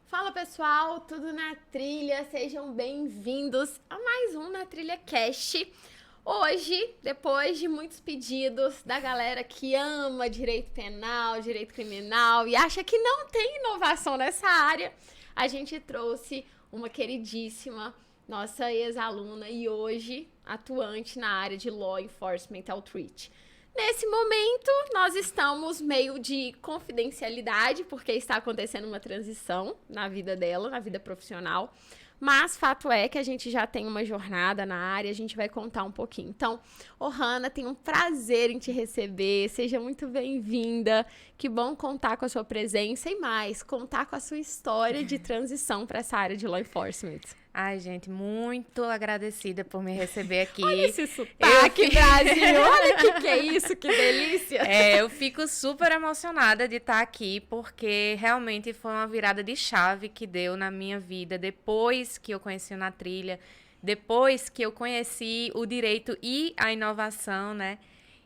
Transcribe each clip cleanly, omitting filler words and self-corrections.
Fala pessoal, tudo na trilha? Sejam bem-vindos a mais um Na Trilha Cast. Hoje, depois de muitos pedidos da galera que ama direito penal, direito criminal e acha que não tem inovação nessa área, a gente trouxe uma queridíssima, nossa ex-aluna e hoje atuante na área de Law Enforcement Outreach. Nesse momento, nós estamos meio de confidencialidade, porque está acontecendo uma transição na vida dela, na vida profissional. Mas fato é que a gente já tem uma jornada na área, a gente vai contar um pouquinho. Então, Ohana, tem um prazer em te receber, seja muito bem-vinda. Que bom contar com a sua presença e mais, contar com a sua história de transição para essa área de Law Enforcement. Ai, gente, muito agradecida por me receber aqui. Olha esse sotaque, Brasil! Olha que é isso, que delícia! Eu fico super emocionada de estar aqui, porque realmente foi uma virada de chave que deu na minha vida, depois que eu conheci o Na Trilha, depois que eu conheci o direito e a inovação, né?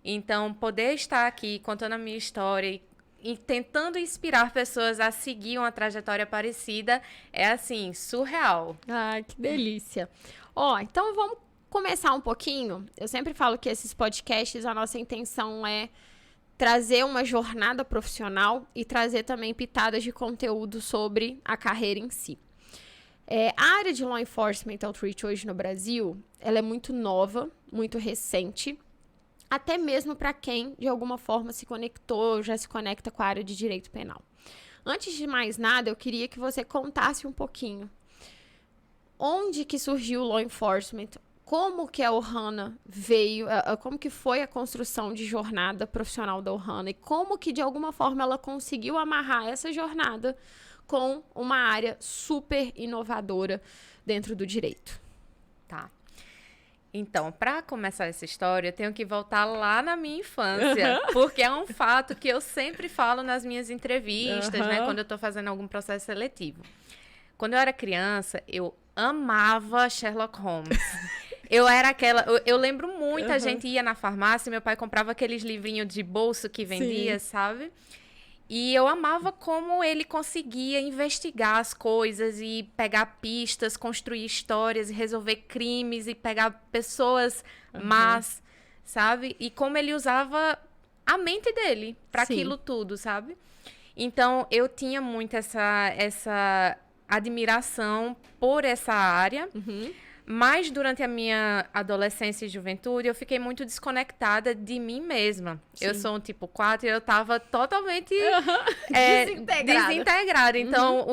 Então, poder estar aqui contando a minha história e tentando inspirar pessoas a seguir uma trajetória parecida é, assim, surreal. Ai, que delícia. Então vamos começar um pouquinho. Eu sempre falo que esses podcasts, a nossa intenção é trazer uma jornada profissional e trazer também pitadas de conteúdo sobre a carreira em si. A área de Law Enforcement Outreach hoje no Brasil, ela é muito nova, muito recente, até mesmo para quem, de alguma forma, se conectou, já se conecta com a área de direito penal. Antes de mais nada, eu queria que você contasse um pouquinho onde que surgiu o Law Enforcement, como que a Ohana veio, como que foi a construção de jornada profissional da Ohana e como que, de alguma forma, ela conseguiu amarrar essa jornada com uma área super inovadora dentro do direito. Tá. Então, para começar essa história, eu tenho que voltar lá na minha infância, porque é um fato que eu sempre falo nas minhas entrevistas, né, quando eu estou fazendo algum processo seletivo. Quando eu era criança, eu amava Sherlock Holmes. Eu lembro muito, a gente ia na farmácia, meu pai comprava aqueles livrinhos de bolso que vendia, Sim. sabe? E eu amava como ele conseguia investigar as coisas e pegar pistas, construir histórias e resolver crimes e pegar pessoas más, sabe? E como ele usava a mente dele para aquilo tudo, sabe? Então, eu tinha muito essa admiração por essa área. Mas durante a minha adolescência e juventude, eu fiquei muito desconectada de mim mesma. Sim. Eu sou um tipo 4 e eu tava totalmente desintegrada. Então,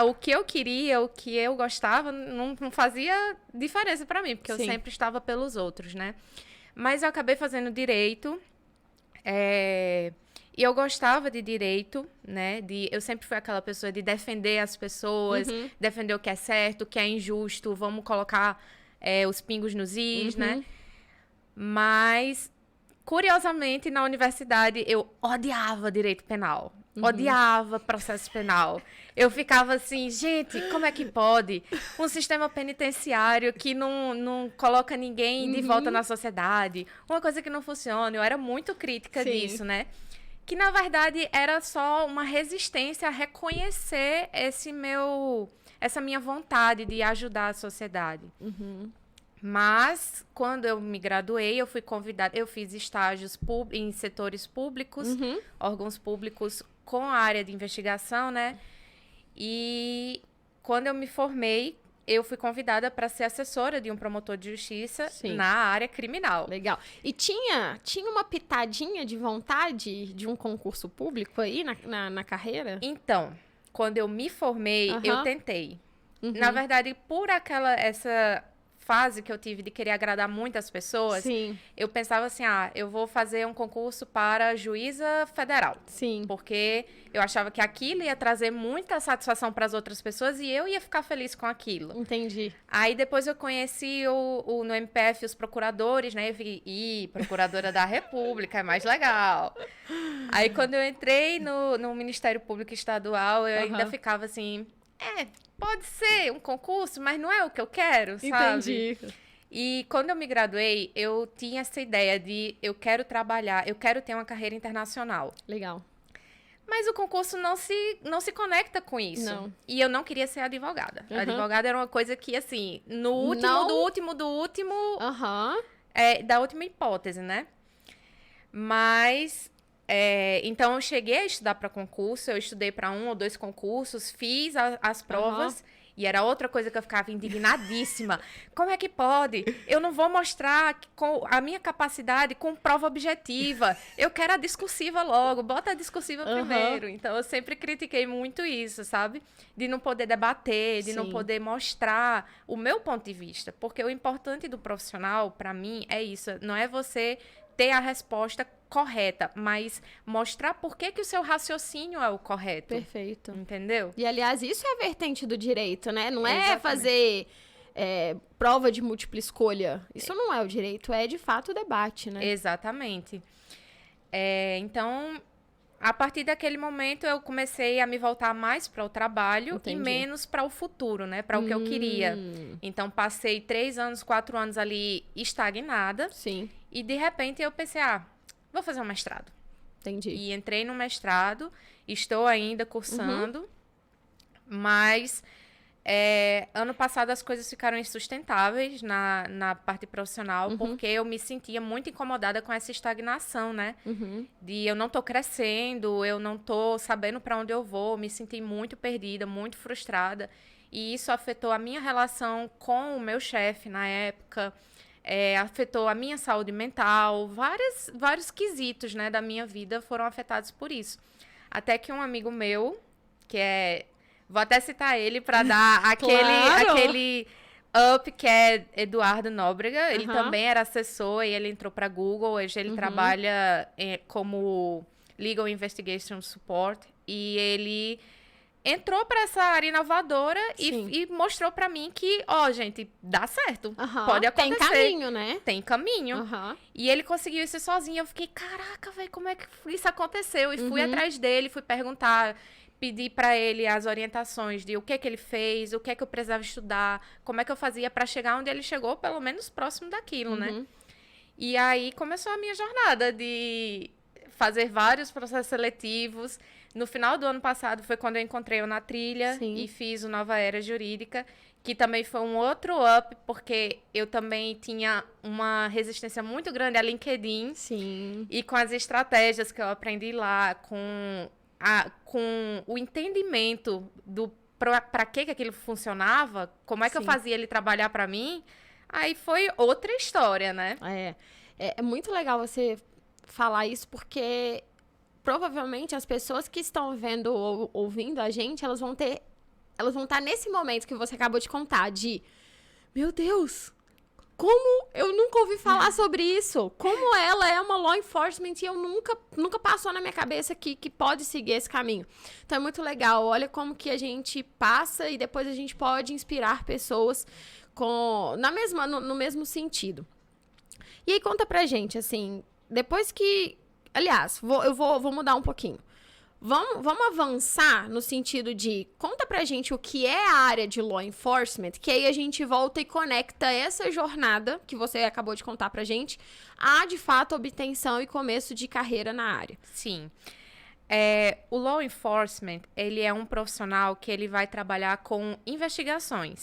o que eu queria, o que eu gostava, não fazia diferença pra mim, porque eu sempre estava pelos outros, né? Mas eu acabei fazendo direito. E eu gostava de direito, né? Eu sempre fui aquela pessoa de defender as pessoas, defender o que é certo, o que é injusto, vamos colocar os pingos nos is, né? Mas, curiosamente, na universidade, eu odiava direito penal. Odiava processo penal. Eu ficava assim, gente, como é que pode? Um sistema penitenciário que não coloca ninguém de volta na sociedade. Uma coisa que não funciona. Eu era muito crítica disso, né? Que, na verdade, era só uma resistência a reconhecer essa minha vontade de ajudar a sociedade. Mas, quando eu me graduei, eu fui convidada, eu fiz estágios em setores públicos, órgãos públicos com a área de investigação, né? E quando eu me formei, eu fui convidada para ser assessora de um promotor de justiça na área criminal. Legal. E tinha uma pitadinha de vontade de um concurso público aí na carreira? Então, quando eu me formei, eu tentei. Na verdade, por essa fase que eu tive de querer agradar muitas pessoas, eu pensava assim, eu vou fazer um concurso para juíza federal. Porque eu achava que aquilo ia trazer muita satisfação para as outras pessoas e eu ia ficar feliz com aquilo. Entendi. Aí depois eu conheci no MPF os procuradores, né? Eu fiquei, procuradora da República, é mais legal. Aí quando eu entrei no Ministério Público Estadual, eu ainda ficava assim, pode ser um concurso, mas não é o que eu quero, sabe? Entendi. E quando eu me graduei, eu tinha essa ideia de eu quero trabalhar, eu quero ter uma carreira internacional. Legal. Mas o concurso não se conecta com isso. Não. E eu não queria ser advogada. Uhum. Advogada era uma coisa que, assim, no último, Não. do último, Aham. da última hipótese, né? Mas, então eu cheguei a estudar para concurso, eu estudei para 1 ou 2 concursos, fiz as provas. E era outra coisa que eu ficava indignadíssima. Como é que pode? Eu não vou mostrar com a minha capacidade com prova objetiva. Eu quero a discursiva logo. Bota a discursiva primeiro. Então, eu sempre critiquei muito isso, sabe? De não poder debater, de não poder mostrar o meu ponto de vista. Porque o importante do profissional, para mim, é isso. Não é você ter a resposta correta, mas mostrar por que o seu raciocínio é o correto. Perfeito. Entendeu? E, aliás, isso é a vertente do direito, né? Não é Exatamente. fazer prova de múltipla escolha. Isso não é o direito, é, de fato, o debate, né? Exatamente. Então, a partir daquele momento, eu comecei a me voltar mais para o trabalho Entendi. e menos para o futuro, né? Para o que eu queria. Então, passei 3 anos, 4 anos ali estagnada. Sim, E, de repente, eu pensei, vou fazer um mestrado. entendi. E entrei no mestrado, estou ainda cursando, mas ano passado as coisas ficaram insustentáveis na parte profissional, porque eu me sentia muito incomodada com essa estagnação, né? De eu não tô crescendo, eu não tô sabendo para onde eu vou, me senti muito perdida, muito frustrada. E isso afetou a minha relação com o meu chefe na época, afetou a minha saúde mental, vários quesitos, né, da minha vida foram afetados por isso. Até que um amigo meu, vou até citar ele para dar aquele up, que é Eduardo Nóbrega, ele também era assessor e ele entrou para a Google, hoje ele trabalha como Legal Investigation Support, e ele entrou para essa área inovadora e mostrou para mim que, gente, dá certo. Pode acontecer. Tem caminho, né? Tem caminho. E ele conseguiu isso sozinho. Eu fiquei, caraca, velho, como é que isso aconteceu? E fui atrás dele, fui perguntar, pedi para ele as orientações de o que ele fez, o que eu precisava estudar, como é que eu fazia para chegar onde ele chegou, pelo menos próximo daquilo, né? E aí começou a minha jornada de fazer vários processos seletivos. No final do ano passado foi quando eu encontrei o Na Trilha e fiz o Nova Era Jurídica, que também foi um outro up, porque eu também tinha uma resistência muito grande a LinkedIn. Sim. E com as estratégias que eu aprendi lá, com o entendimento do para que aquilo funcionava, como é que eu fazia ele trabalhar para mim, aí foi outra história, né? É muito legal você falar isso, porque provavelmente as pessoas que estão vendo ou ouvindo a gente, elas vão estar nesse momento que você acabou de contar, de, meu Deus, como eu nunca ouvi falar sobre isso? Como ela é uma law enforcement e eu nunca passou na minha cabeça que pode seguir esse caminho. Então é muito legal, olha como que a gente passa e depois a gente pode inspirar pessoas no mesmo sentido. E aí conta pra gente, assim, depois que... Aliás, eu vou mudar um pouquinho. Vamos avançar no sentido de... Conta pra gente o que é a área de law enforcement, que aí a gente volta e conecta essa jornada que você acabou de contar pra gente a, de fato, obtenção e começo de carreira na área. Sim. O law enforcement, ele é um profissional que ele vai trabalhar com investigações.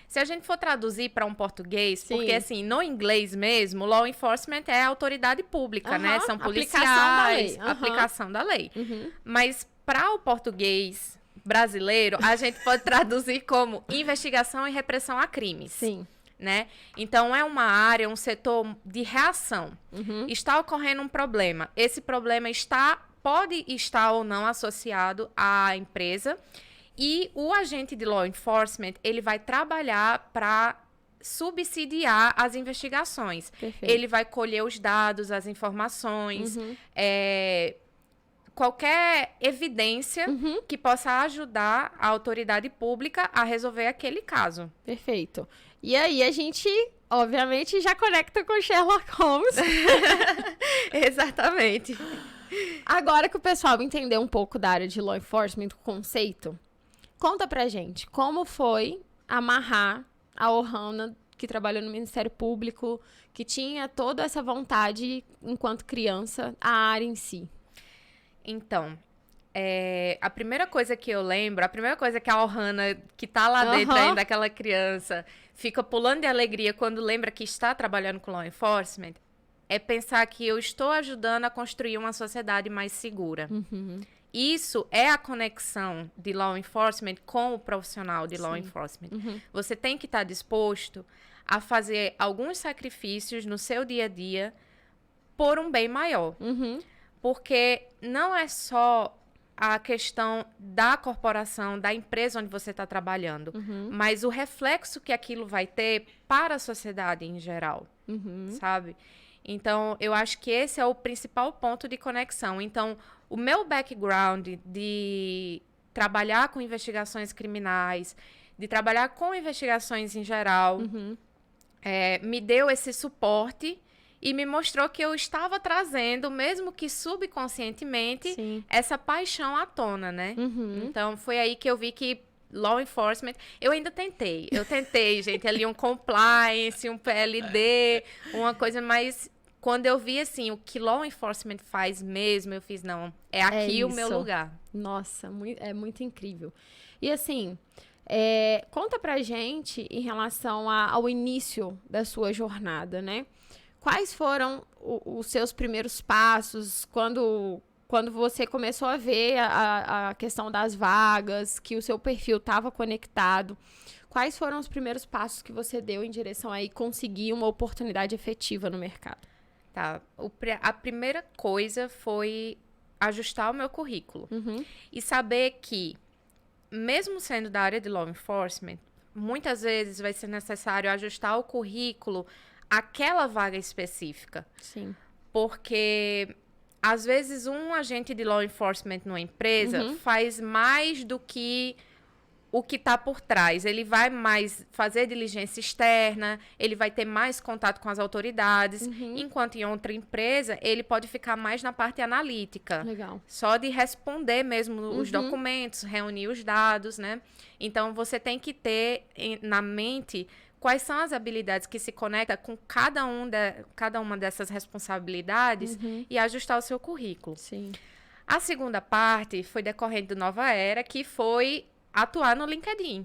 Se a gente for traduzir para um português, porque assim, no inglês mesmo, law enforcement é a autoridade pública, né? São policiais, aplicação da lei. Mas para o português brasileiro, a gente pode traduzir como investigação e repressão a crimes. Sim. Né? Então, é uma área, um setor de reação. Está ocorrendo um problema. Esse problema pode estar ou não associado à empresa, e o agente de law enforcement, ele vai trabalhar para subsidiar as investigações. Perfeito. Ele vai colher os dados, as informações, qualquer evidência que possa ajudar a autoridade pública a resolver aquele caso. Perfeito. E aí a gente, obviamente, já conecta com Sherlock Holmes. Exatamente. Agora que o pessoal entendeu um pouco da área de law enforcement, o conceito, conta pra gente como foi amarrar a Ohana, que trabalhou no Ministério Público, que tinha toda essa vontade, enquanto criança, a área em si. Então, a primeira coisa que eu lembro, a primeira coisa que a Ohana, que tá lá dentro ainda, aquela criança, fica pulando de alegria quando lembra que está trabalhando com law enforcement, é pensar que eu estou ajudando a construir uma sociedade mais segura. Isso é a conexão de law enforcement com o profissional de law enforcement. Você tem que estar disposto a fazer alguns sacrifícios no seu dia a dia por um bem maior. Porque não é só a questão da corporação, da empresa onde você está trabalhando, mas o reflexo que aquilo vai ter para a sociedade em geral, sabe? Então, eu acho que esse é o principal ponto de conexão. Então, o meu background de trabalhar com investigações criminais, de trabalhar com investigações em geral, me deu esse suporte e me mostrou que eu estava trazendo, mesmo que subconscientemente, essa paixão à tona, né? Então, foi aí que eu vi que law enforcement... Eu ainda tentei. Eu tentei, gente, ali um compliance, um PLD, uma coisa mais... Quando eu vi, assim, o que law enforcement faz mesmo, eu fiz, não, é aqui o meu lugar. Nossa, é muito incrível. E, assim... conta pra gente em relação ao início da sua jornada, né? Quais foram os seus primeiros passos quando você começou a ver a questão das vagas, que o seu perfil estava conectado? Quais foram os primeiros passos que você deu em direção a conseguir uma oportunidade efetiva no mercado? Tá. A primeira coisa foi ajustar o meu currículo. E saber que, mesmo sendo da área de law enforcement, muitas vezes vai ser necessário ajustar o currículo àquela vaga específica. Sim. Porque, às vezes, um agente de law enforcement numa empresa faz mais do que o que está por trás. Ele vai mais fazer diligência externa, ele vai ter mais contato com as autoridades, enquanto em outra empresa ele pode ficar mais na parte analítica. Legal. Só de responder mesmo os documentos, reunir os dados, né? Então, você tem que ter na mente quais são as habilidades que se conectam com cada uma dessas responsabilidades e ajustar o seu currículo. Sim. A segunda parte foi decorrente do Nova Era, que foi atuar no LinkedIn.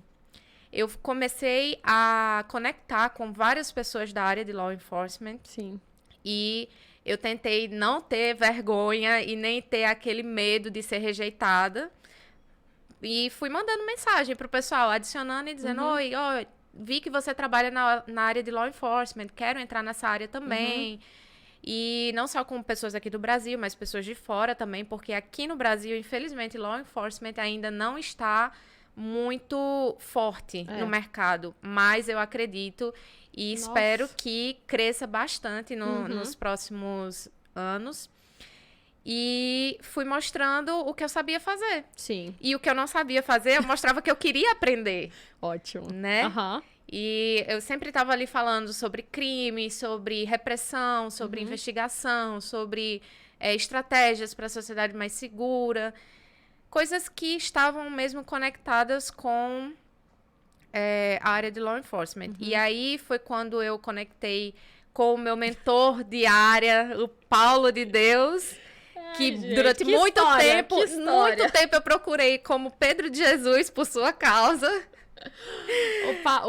Eu comecei a conectar com várias pessoas da área de law enforcement. Sim. E eu tentei não ter vergonha e nem ter aquele medo de ser rejeitada. E fui mandando mensagem pro pessoal, adicionando e dizendo, oi, vi que você trabalha na área de law enforcement, quero entrar nessa área também. E não só com pessoas aqui do Brasil, mas pessoas de fora também, porque aqui no Brasil, infelizmente, law enforcement ainda não está muito forte no mercado. Mas eu acredito e espero que cresça bastante nos próximos anos. E fui mostrando o que eu sabia fazer. Sim. E o que eu não sabia fazer, eu mostrava que eu queria aprender. Ótimo. Né? E eu sempre estava ali falando sobre crime, sobre repressão, sobre investigação, sobre estratégias para a sociedade mais segura. Coisas que estavam mesmo conectadas com a área de law enforcement. E aí foi quando eu conectei com o meu mentor de área, o Paulo de Deus, que gente, durante muito tempo eu procurei como Pedro de Jesus por sua causa.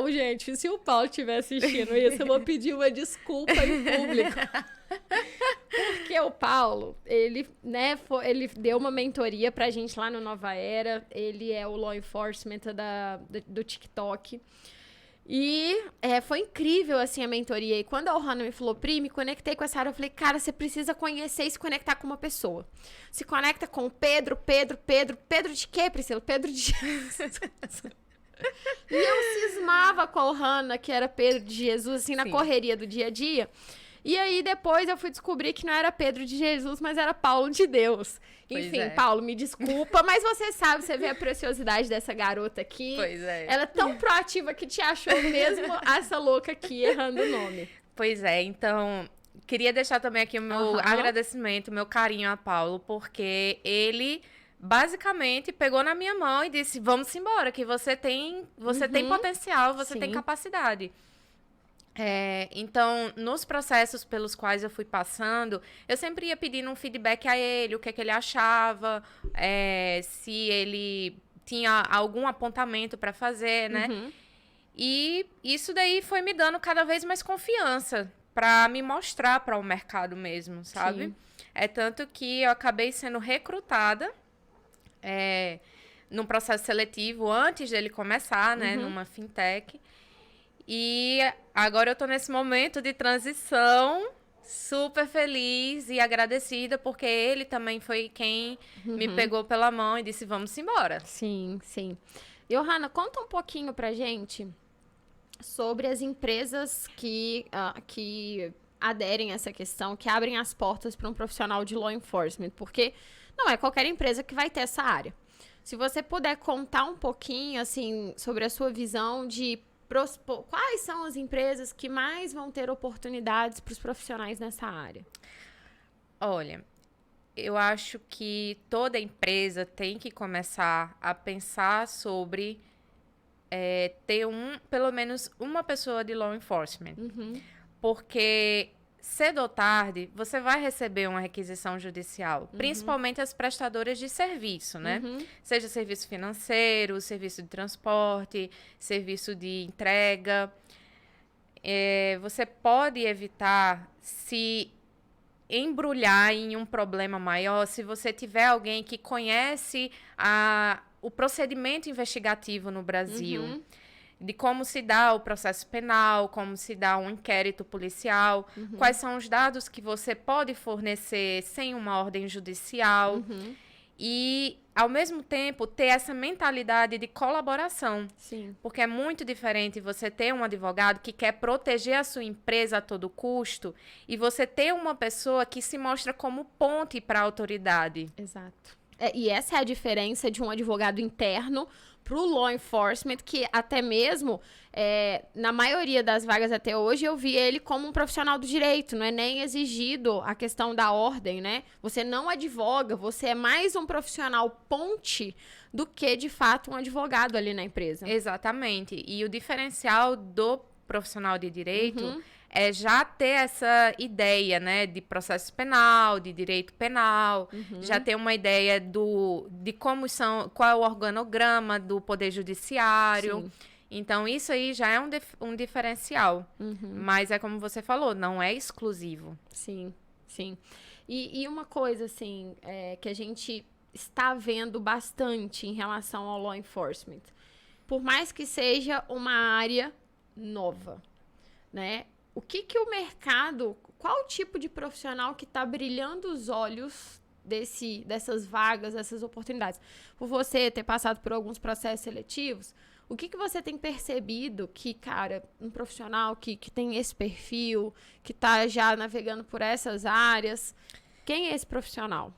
Gente, se o Paulo estiver assistindo isso, eu vou pedir uma desculpa em público. Porque o Paulo, ele deu uma mentoria pra gente lá no Nova Era. Ele é o law enforcement do TikTok. E foi incrível, assim, a mentoria. E quando a Ohana me falou, Pri, me conectei com essa área, eu falei, cara, você precisa conhecer e se conectar com uma pessoa. Se conecta com o Pedro de quê, Priscila? Pedro de Jesus. E eu cismava com a Ohana, que era Pedro de Jesus, assim, na correria do dia a dia. E aí, depois, eu fui descobrir que não era Pedro de Jesus, mas era Paulo de Deus. Enfim, Paulo, me desculpa, mas você sabe, você vê a preciosidade dessa garota aqui. Pois é. Ela é tão proativa que te achou mesmo essa louca aqui, errando o nome. Pois é, então, queria deixar também aqui o meu agradecimento, o meu carinho a Paulo, porque ele basicamente pegou na minha mão e disse, vamos embora, que você tem potencial, você tem capacidade. Então, nos processos pelos quais eu fui passando, eu sempre ia pedindo um feedback a ele, o que é que ele achava, se ele tinha algum apontamento para fazer, né? Uhum. E isso daí foi me dando cada vez mais confiança para me mostrar para o mercado mesmo, sabe? Sim. É tanto que eu acabei sendo recrutada num processo seletivo antes dele começar, né? Numa fintech. E agora eu tô nesse momento de transição, super feliz e agradecida, porque ele também foi quem me pegou pela mão e disse, vamos embora. Sim, sim. Johanna, conta um pouquinho pra gente sobre as empresas que aderem a essa questão, que abrem as portas para um profissional de law enforcement, porque não é qualquer empresa que vai ter essa área. Se você puder contar um pouquinho, assim, sobre a sua visão de quais são as empresas que mais vão ter oportunidades para os profissionais nessa área? Olha, eu acho que toda empresa tem que começar a pensar sobre ter pelo menos uma pessoa de law enforcement. Porque cedo ou tarde você vai receber uma requisição judicial, principalmente as prestadoras de serviço, né? Seja serviço financeiro, serviço de transporte, serviço de entrega. Você pode evitar se embrulhar em um problema maior se você tiver alguém que conhece o procedimento investigativo no Brasil. De como se dá o processo penal, como se dá um inquérito policial, quais são os dados que você pode fornecer sem uma ordem judicial e, ao mesmo tempo, ter essa mentalidade de colaboração. Sim. Porque é muito diferente você ter um advogado que quer proteger a sua empresa a todo custo e você ter uma pessoa que se mostra como ponte para a autoridade. Exato. E essa é a diferença de um advogado interno para o law enforcement, que até mesmo, na maioria das vagas até hoje, eu vi ele como um profissional do direito, não é nem exigido a questão da ordem, né? Você não advoga, você é mais um profissional ponte do que, de fato, um advogado ali na empresa. Exatamente. E o diferencial do profissional de direito é já ter essa ideia, né, de processo penal, de direito penal, já ter uma ideia de qual é o organograma do Poder Judiciário. Sim. Então, isso aí já é um diferencial. Mas é como você falou, não é exclusivo. Sim, sim. E uma coisa, assim, que a gente está vendo bastante em relação ao law enforcement, por mais que seja uma área nova, né? O que o mercado, qual o tipo de profissional que está brilhando os olhos dessas vagas, dessas oportunidades? Por você ter passado por alguns processos seletivos, o que você tem percebido que, cara, um profissional que tem esse perfil, que está já navegando por essas áreas, quem é esse profissional?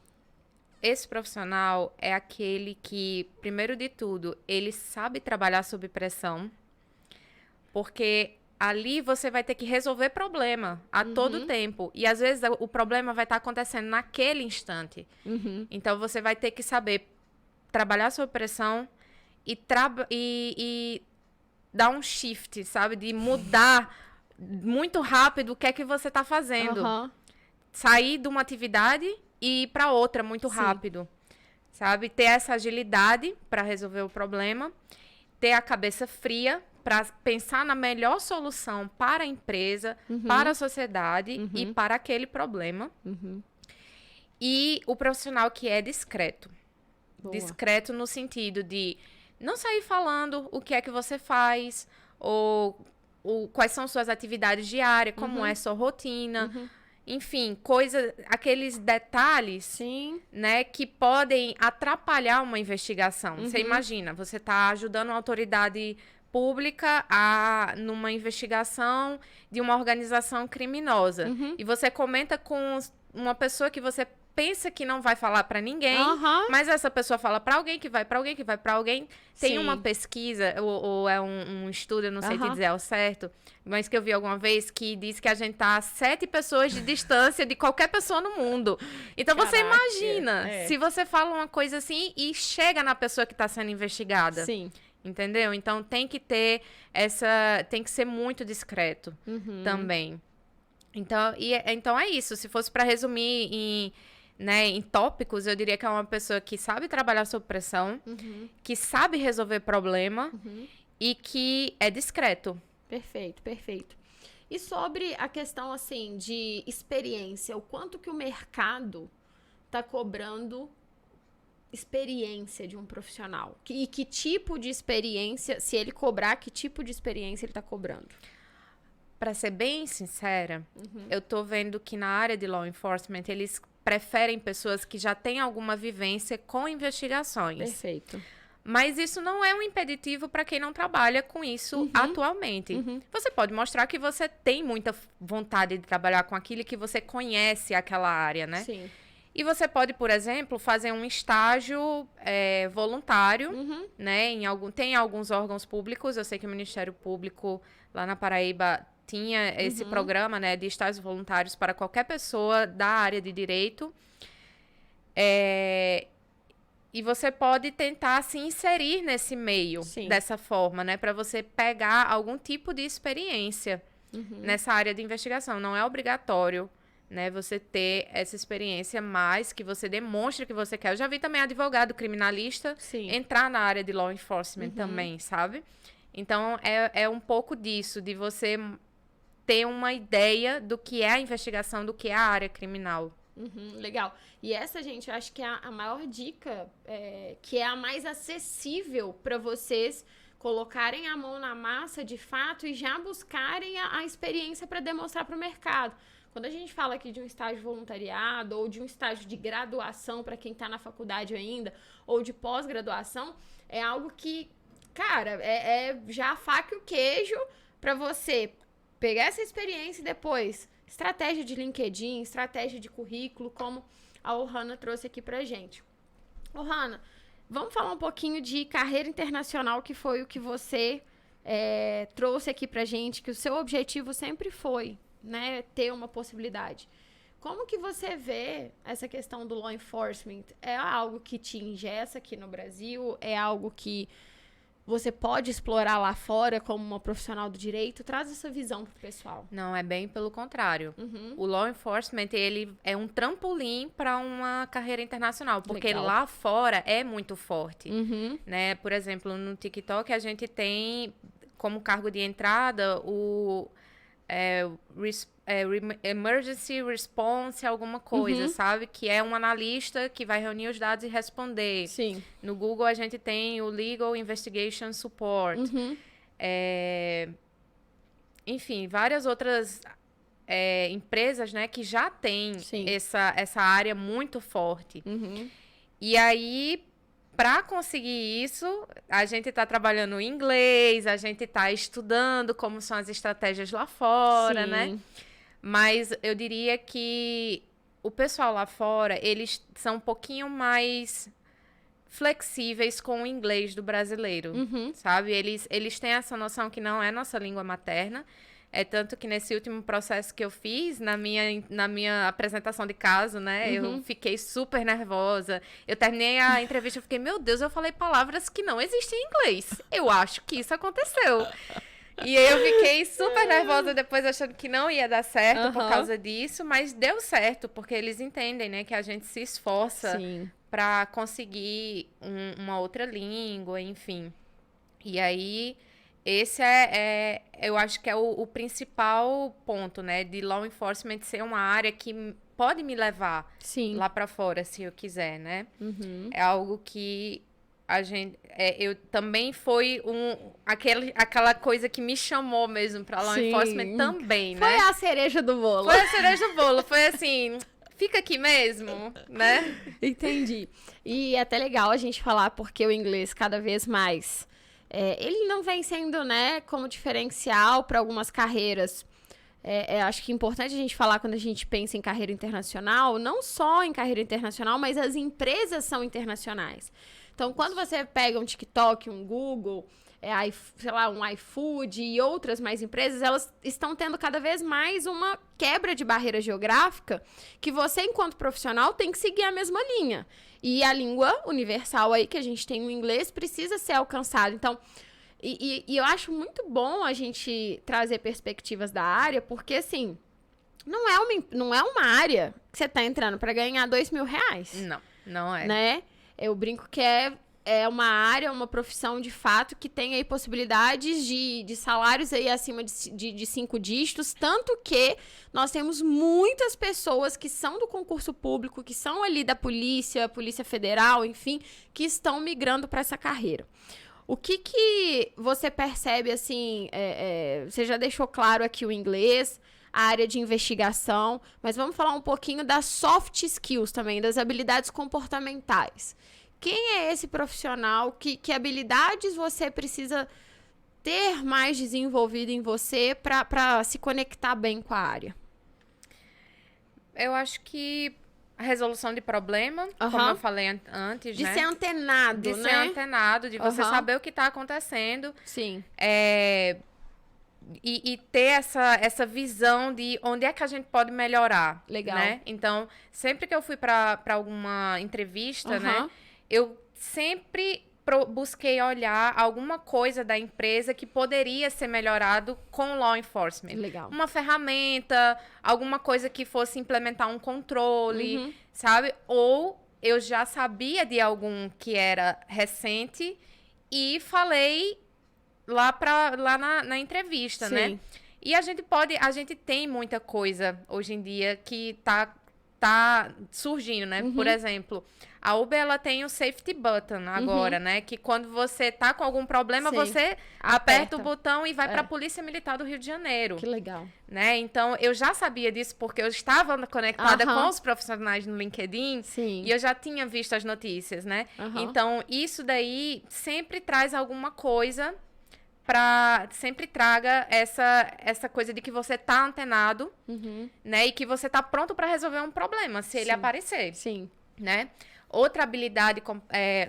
Esse profissional é aquele que, primeiro de tudo, ele sabe trabalhar sob pressão, porque ali você vai ter que resolver problema a todo tempo. E, às vezes, o problema vai estar acontecendo naquele instante. Então, você vai ter que saber trabalhar sob pressão e dar um shift, sabe? De mudar muito rápido o que é que você está fazendo. Sair de uma atividade e ir para outra muito rápido. Sabe? Ter essa agilidade para resolver o problema. Ter a cabeça fria para pensar na melhor solução para a empresa, para a sociedade e para aquele problema. E o profissional que é discreto. Boa. Discreto no sentido de não sair falando o que é que você faz, ou quais são suas atividades diárias, como é sua rotina. Enfim, aqueles detalhes, Sim. Né, que podem atrapalhar uma investigação. Você imagina, você está ajudando uma autoridade pública numa investigação de uma organização criminosa. E você comenta com uma pessoa que você pensa que não vai falar para ninguém, mas essa pessoa fala para alguém, que vai para alguém, que vai para alguém. Tem uma pesquisa, ou é um estudo, eu não sei te dizer ao certo, mas que eu vi alguma vez, que diz que a gente tá a 7 pessoas de distância de qualquer pessoa no mundo. Então, você imagina, se você fala uma coisa assim e chega na pessoa que está sendo investigada. Sim. Entendeu? Então, tem que ser muito discreto também. Então é isso. Se fosse para resumir em tópicos, eu diria que é uma pessoa que sabe trabalhar sob pressão, que sabe resolver problema e que é discreto. Perfeito, perfeito. E sobre a questão, assim, de experiência, o quanto que o mercado está cobrando experiência de um profissional? E que tipo de experiência, se ele cobrar, que tipo de experiência ele está cobrando? Para ser bem sincera, eu tô vendo que na área de law enforcement, eles preferem pessoas que já têm alguma vivência com investigações. Perfeito. Mas isso não é um impeditivo para quem não trabalha com isso atualmente. Você pode mostrar que você tem muita vontade de trabalhar com aquilo e que você conhece aquela área, né? Sim. E você pode, por exemplo, fazer um estágio voluntário, né? Tem alguns órgãos públicos, eu sei que o Ministério Público lá na Paraíba tinha esse programa, né, de estágios voluntários para qualquer pessoa da área de direito. E você pode tentar se inserir nesse meio dessa forma, né? Para você pegar algum tipo de experiência nessa área de investigação. Não é obrigatório, né, você ter essa experiência, mas que você demonstre que você quer. Eu já vi também advogado criminalista entrar na área de law enforcement também, sabe? Então, é um pouco disso, de você ter uma ideia do que é a investigação, do que é a área criminal. Legal. E essa, gente, eu acho que é a maior dica, que é a mais acessível para vocês colocarem a mão na massa de fato e já buscarem a experiência para demonstrar para o mercado. Quando a gente fala aqui de um estágio voluntariado ou de um estágio de graduação para quem está na faculdade ainda, ou de pós-graduação, é algo que, cara, é já a faca e o queijo para você pegar essa experiência e depois estratégia de LinkedIn, estratégia de currículo, como a Ohana trouxe aqui pra gente. Ohana, vamos falar um pouquinho de carreira internacional, que foi o que você trouxe aqui pra gente, que o seu objetivo sempre foi, né, ter uma possibilidade. Como que você vê essa questão do law enforcement? É algo que te engessa aqui no Brasil? É algo que você pode explorar lá fora como uma profissional do direito? Traz essa visão pro pessoal. Não, é bem pelo contrário. O law enforcement, ele é um trampolim para uma carreira internacional, porque lá fora é muito forte, né? Por exemplo, no TikTok a gente tem como cargo de entrada o Emergency Response, alguma coisa, sabe? Que é um analista que vai reunir os dados e responder. Sim. No Google, a gente tem o Legal Investigation Support. Enfim, várias outras empresas, né, que já têm essa área muito forte. E aí, para conseguir isso, a gente está trabalhando em inglês, a gente está estudando como são as estratégias lá fora, né? Mas eu diria que o pessoal lá fora, eles são um pouquinho mais flexíveis com o inglês do brasileiro, sabe? Eles têm essa noção que não é nossa língua materna. É tanto que nesse último processo que eu fiz, na minha apresentação de caso, né? Eu fiquei super nervosa. Eu terminei a entrevista e fiquei, meu Deus, eu falei palavras que não existem em inglês. Eu acho que isso aconteceu. E eu fiquei super nervosa depois, achando que não ia dar certo por causa disso. Mas deu certo, porque eles entendem, né? Que a gente se esforça para conseguir uma outra língua, enfim. E aí... Esse eu acho que é o principal ponto, né? De law enforcement ser uma área que pode me levar lá para fora, se eu quiser, né? É algo que a gente... eu também foi aquela coisa que me chamou mesmo para law enforcement também, né? Foi a cereja do bolo. Foi a cereja do bolo. Foi assim... Fica aqui mesmo, né? Entendi. E é até legal a gente falar, porque o inglês cada vez mais... ele não vem sendo, né, como diferencial para algumas carreiras. Acho que é importante a gente falar quando a gente pensa em carreira internacional, não só em carreira internacional, mas as empresas são internacionais. Então, quando você pega um TikTok, um Google, sei lá, um iFood e outras mais empresas, elas estão tendo cada vez mais uma quebra de barreira geográfica que você, enquanto profissional, tem que seguir a mesma linha. E a língua universal aí, que a gente tem o inglês, precisa ser alcançada. Então, e eu acho muito bom a gente trazer perspectivas da área, porque, assim, não é uma área que você tá entrando para ganhar R$2.000. Não é. Né? Eu brinco que é uma área, uma profissão de fato que tem aí possibilidades de salários aí acima de 5 dígitos, tanto que nós temos muitas pessoas que são do concurso público, que são ali da Polícia Federal, enfim, que estão migrando para essa carreira. O que você percebe, assim, você já deixou claro aqui o inglês, a área de investigação, mas vamos falar um pouquinho das soft skills também, das habilidades comportamentais. Quem é esse profissional? Que habilidades você precisa ter mais desenvolvido em você para se conectar bem com a área? Eu acho que a resolução de problema, como eu falei antes, de né? ser antenado, de né? ser antenado, de você saber o que está acontecendo. Sim. E ter essa visão de onde é que a gente pode melhorar. Legal. Né? Então, sempre que eu fui para alguma entrevista, né? Eu sempre busquei olhar alguma coisa da empresa que poderia ser melhorado com law enforcement. Legal. Uma ferramenta, alguma coisa que fosse implementar um controle, sabe? Ou eu já sabia de algum que era recente e falei lá na entrevista, né? E a gente tem muita coisa hoje em dia que tá surgindo, né? Por exemplo, a Uber, ela tem o safety button agora, né? Que quando você tá com algum problema, você aperta o botão e vai para a Polícia Militar do Rio de Janeiro. Que legal. Né? Então, eu já sabia disso porque eu estava conectada com os profissionais no LinkedIn. Sim. E eu já tinha visto as notícias, né? Então, isso daí sempre traz alguma coisa sempre traga essa coisa de que você tá antenado, né? E que você tá pronto para resolver um problema, se ele aparecer. Sim. Né? Outra habilidade,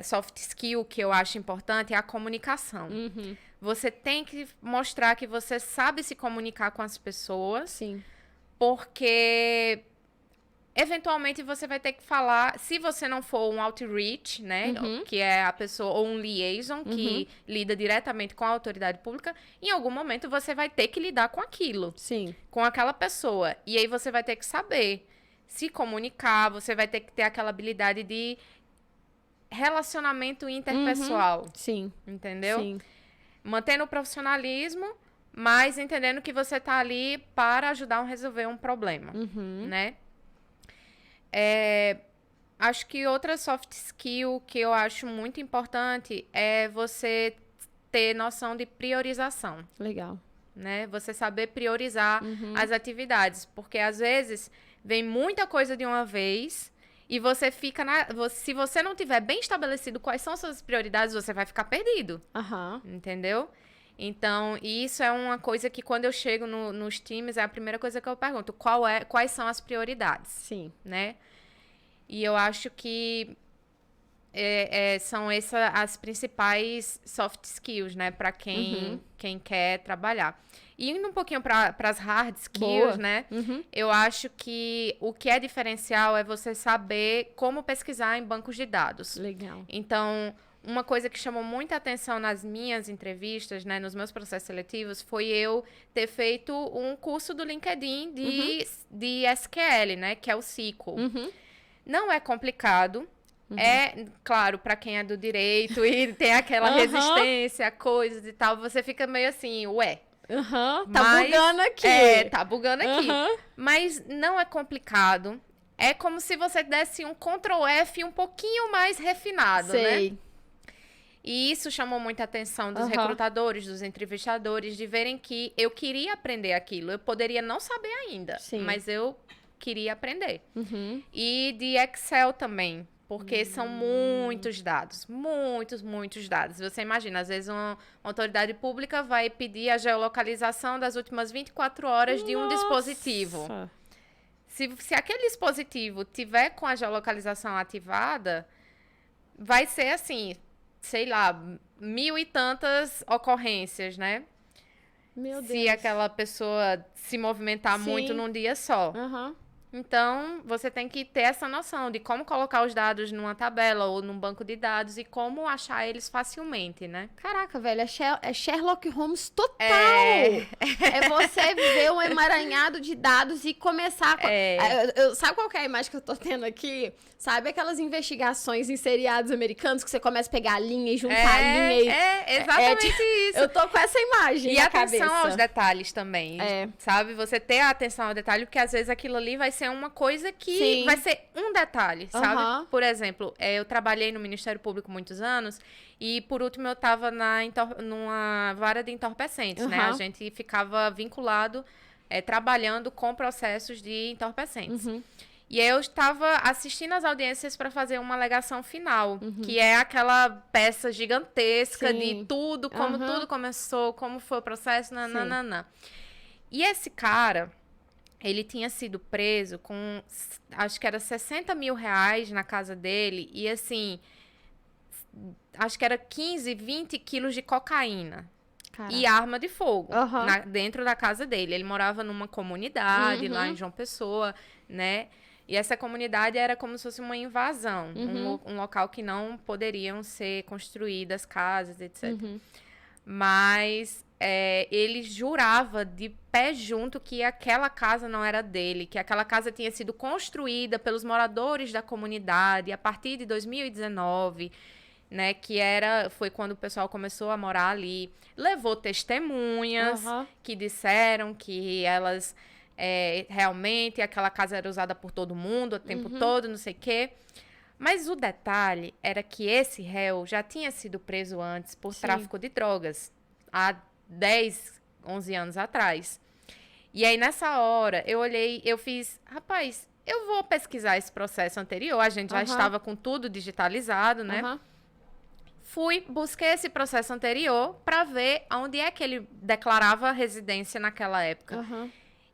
soft skill, que eu acho importante é a comunicação. Você tem que mostrar que você sabe se comunicar com as pessoas. Sim. Porque eventualmente você vai ter que falar, se você não for um outreach, né, que é a pessoa, ou um liaison, que lida diretamente com a autoridade pública, em algum momento você vai ter que lidar com aquilo. Sim. Com aquela pessoa. E aí você vai ter que saber se comunicar, você vai ter que ter aquela habilidade de relacionamento interpessoal. Sim. Entendeu? Sim. Mantendo o profissionalismo, mas entendendo que você tá ali para ajudar a resolver um problema, né? Acho que outra soft skill que eu acho muito importante é você ter noção de priorização. Legal. Né? Você saber priorizar as atividades, porque às vezes vem muita coisa de uma vez e você fica se você não tiver bem estabelecido quais são suas prioridades, você vai ficar perdido. Entendeu? Então, isso é uma coisa que quando eu chego nos times, é a primeira coisa que eu pergunto, quais são as prioridades? Sim. Né? E eu acho que são essas as principais soft skills, né? Para quem quer trabalhar. E indo um pouquinho para as hard skills, né? Eu acho que o que é diferencial é você saber como pesquisar em bancos de dados. Legal. Então, uma coisa que chamou muita atenção nas minhas entrevistas, né, nos meus processos seletivos, foi eu ter feito um curso do LinkedIn de SQL, né, que é o SQL. Não é complicado. É, claro, para quem é do direito e tem aquela resistência, coisas e tal, você fica meio assim, ué. Tá bugando aqui. Tá bugando aqui. Mas não é complicado. É como se você desse um Ctrl F um pouquinho mais refinado, né? E isso chamou muita atenção dos recrutadores, dos entrevistadores, de verem que eu queria aprender aquilo. Eu poderia não saber ainda, mas eu queria aprender. E de Excel também, porque são muitos dados, muitos dados. Você imagina, às vezes uma autoridade pública vai pedir a geolocalização das últimas 24 horas de um dispositivo. Se aquele dispositivo tiver com a geolocalização ativada, vai ser assim, sei lá, 1000 e tantas ocorrências, né? Meu Deus. Se aquela pessoa se movimentar muito num dia só. Aham. Então, você tem que ter essa noção de como colocar os dados numa tabela ou num banco de dados e como achar eles facilmente, né? Caraca, velho, é Sherlock Holmes total. É. É você ver um emaranhado de dados e começar... Sabe qual que é a imagem que eu tô tendo aqui? Sabe aquelas investigações em seriados americanos que você começa a pegar a linha e juntar a linha? Exatamente isso. Eu tô com essa imagem na cabeça. E atenção aos detalhes também, sabe? Você ter a atenção ao detalhe, porque às vezes aquilo ali vai ser uma coisa que vai ser um detalhe, sabe? Por exemplo, eu trabalhei no Ministério Público muitos anos e, por último, eu estava numa vara de entorpecentes, né? A gente ficava vinculado, trabalhando com processos de entorpecentes. E eu estava assistindo as audiências para fazer uma alegação final, que é aquela peça gigantesca de tudo, como tudo começou, como foi o processo, nananana. E esse cara... Ele tinha sido preso com, acho que era 60 mil reais na casa dele. E, assim, acho que era 15, 20 quilos de cocaína. Caraca. E arma de fogo dentro da casa dele. Ele morava numa comunidade lá em João Pessoa, né? E essa comunidade era como se fosse uma invasão. Um local que não poderiam ser construídas casas, etc. Mas... ele jurava de pé junto que aquela casa não era dele, que aquela casa tinha sido construída pelos moradores da comunidade a partir de 2019, né, foi quando o pessoal começou a morar ali. Levou testemunhas que disseram que elas realmente aquela casa era usada por todo mundo o tempo todo, não sei o quê. Mas o detalhe era que esse réu já tinha sido preso antes por tráfico de drogas, há 10, 11 anos atrás. E aí, nessa hora, eu olhei, eu fiz, rapaz, eu vou pesquisar esse processo anterior, a gente já estava com tudo digitalizado, né? Busquei esse processo anterior para ver onde é que ele declarava residência naquela época.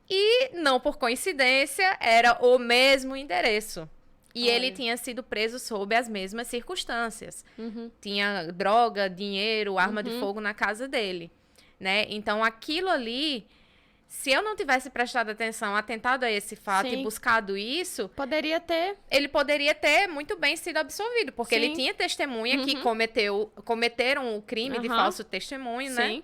E, não por coincidência, era o mesmo endereço. E ele tinha sido preso sob as mesmas circunstâncias. Tinha droga, dinheiro, arma de fogo na casa dele. Né? Então, aquilo ali, se eu não tivesse prestado atenção, atentado a esse fato e buscado isso... Ele poderia ter muito bem sido absolvido, porque ele tinha testemunha que cometeram o crime de falso testemunho, né?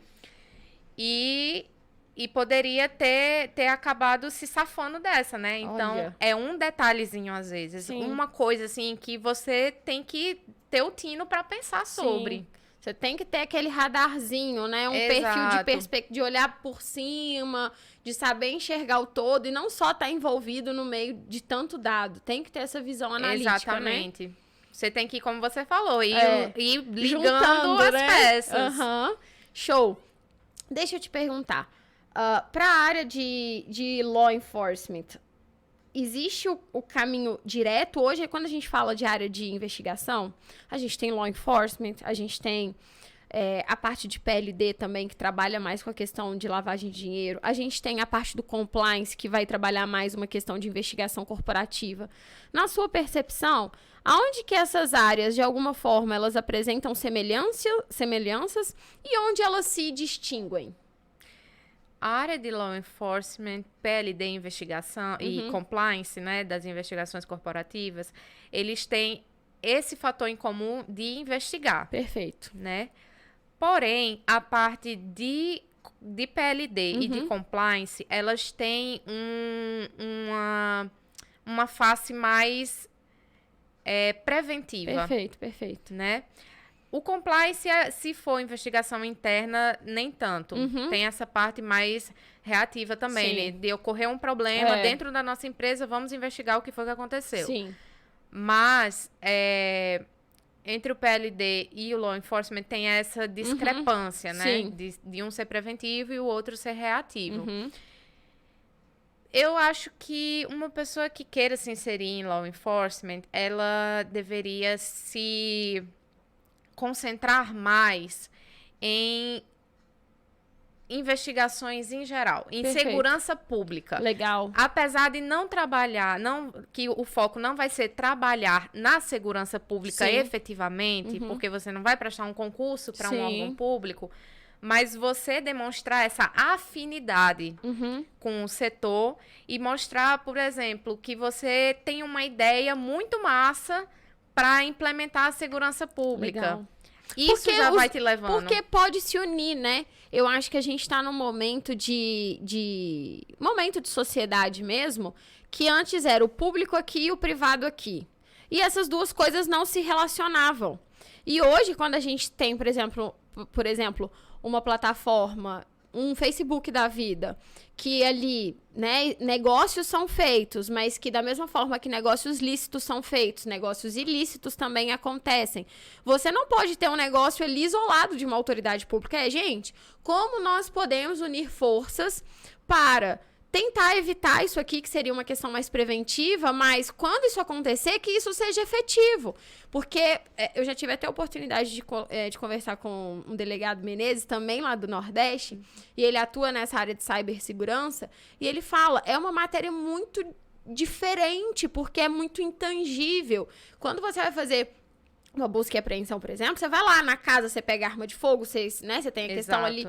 E poderia ter acabado se safando dessa, né? Então, é um detalhezinho, às vezes. Uma coisa, assim, que você tem que ter o tino para pensar sobre. Você tem que ter aquele radarzinho, né? Um perfil de olhar por cima, de saber enxergar o todo e não só estar envolvido no meio de tanto dado. Tem que ter essa visão analítica, exatamente. Né? Você tem que, como você falou, ir ligando juntando, as né? peças. Show. Deixa eu te perguntar. Para a área de law enforcement, existe o caminho direto? Hoje, quando a gente fala de área de investigação, a gente tem law enforcement, a gente tem a parte de PLD também, que trabalha mais com a questão de lavagem de dinheiro. A gente tem a parte do compliance, que vai trabalhar mais uma questão de investigação corporativa. Na sua percepção, aonde que essas áreas, de alguma forma, elas apresentam semelhanças e onde elas se distinguem? A área de law enforcement, PLD, investigação e compliance, né, das investigações corporativas, eles têm esse fator em comum de investigar. Perfeito. Né? Porém, a parte de PLD e de compliance, elas têm uma face mais preventiva. Perfeito. Né? O compliance, se for investigação interna, nem tanto. Tem essa parte mais reativa também, né? De ocorrer um problema dentro da nossa empresa, vamos investigar o que foi que aconteceu. Sim. Mas, entre o PLD e o law enforcement, tem essa discrepância, né? De um ser preventivo e o outro ser reativo. Eu acho que uma pessoa que queira se inserir em law enforcement, ela deveria se concentrar mais em investigações em geral, em Perfeito. segurança pública. Legal. Apesar de não trabalhar, que o foco não vai ser trabalhar na segurança pública Sim. efetivamente, porque você não vai prestar um concurso para um Sim. órgão público, mas você demonstrar essa afinidade com o setor e mostrar, por exemplo, que você tem uma ideia muito massa para implementar a segurança pública. Legal. Isso Porque já vai te levando. Porque pode se unir, né? Eu acho que a gente tá num momento momento de sociedade mesmo, que antes era o público aqui e o privado aqui. E essas duas coisas não se relacionavam. E hoje, quando a gente tem, por exemplo, uma plataforma, um Facebook da vida, que ali, né, negócios são feitos, mas que da mesma forma que negócios lícitos são feitos, negócios ilícitos também acontecem. Você não pode ter um negócio ali isolado de uma autoridade pública. Gente, como nós podemos unir forças para tentar evitar isso aqui, que seria uma questão mais preventiva, mas quando isso acontecer, que isso seja efetivo. Porque eu já tive até a oportunidade de conversar com um delegado Menezes, também lá do Nordeste, e ele atua nessa área de cibersegurança, e ele fala, é uma matéria muito diferente, porque é muito intangível. Quando você vai fazer uma busca e apreensão, por exemplo, você vai lá na casa, você pega arma de fogo, você tem a questão ali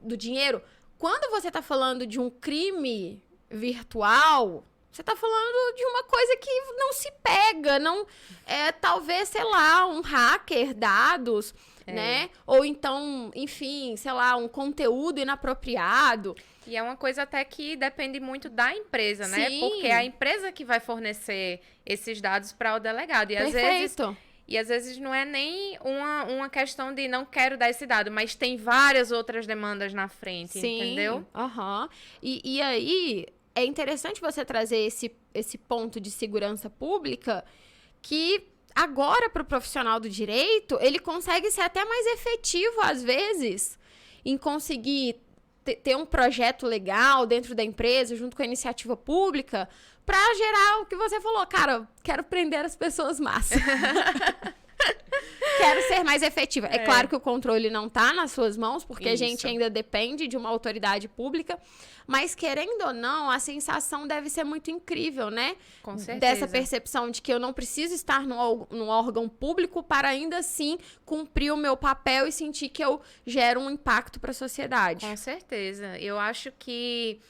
do dinheiro. Quando você tá falando de um crime virtual, você tá falando de uma coisa que não se pega, não talvez, sei lá, um hacker, dados, né? Ou então, enfim, sei lá, um conteúdo inapropriado. E é uma coisa até que depende muito da empresa, né? Sim. Porque é a empresa que vai fornecer esses dados para o delegado. E Perfeito. às vezes não é nem uma questão de não quero dar esse dado, mas tem várias outras demandas na frente, entendeu? Aham. E aí, é interessante você trazer esse ponto de segurança pública que agora, para o profissional do direito, ele consegue ser até mais efetivo, às vezes, em conseguir ter um projeto legal dentro da empresa, junto com a iniciativa pública, pra gerar o que você falou. Cara, quero prender as pessoas massas. Quero ser mais efetiva. É claro que o controle não tá nas suas mãos, porque a gente ainda depende de uma autoridade pública, mas querendo ou não, a sensação deve ser muito incrível, né? Com certeza. Dessa percepção de que eu não preciso estar num órgão público para ainda assim cumprir o meu papel e sentir que eu gero um impacto para a sociedade. Com certeza. Eu acho que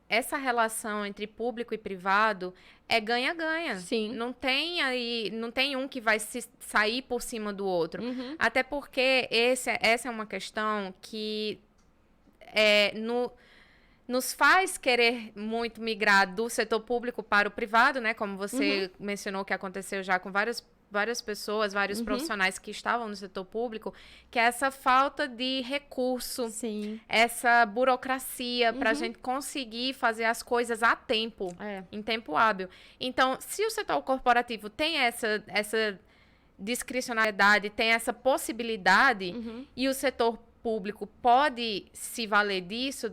essa relação entre público e privado é ganha-ganha. Sim. Não tem um que vai sair por cima do outro. Até porque essa é uma questão que nos faz querer muito migrar do setor público para o privado, né? Como você mencionou que aconteceu já com várias pessoas, vários profissionais que estavam no setor público, que é essa falta de recurso, Sim. essa burocracia para a gente conseguir fazer as coisas a tempo, em tempo hábil. Então, se o setor corporativo tem essa discricionariedade, tem essa possibilidade, e o setor público pode se valer disso,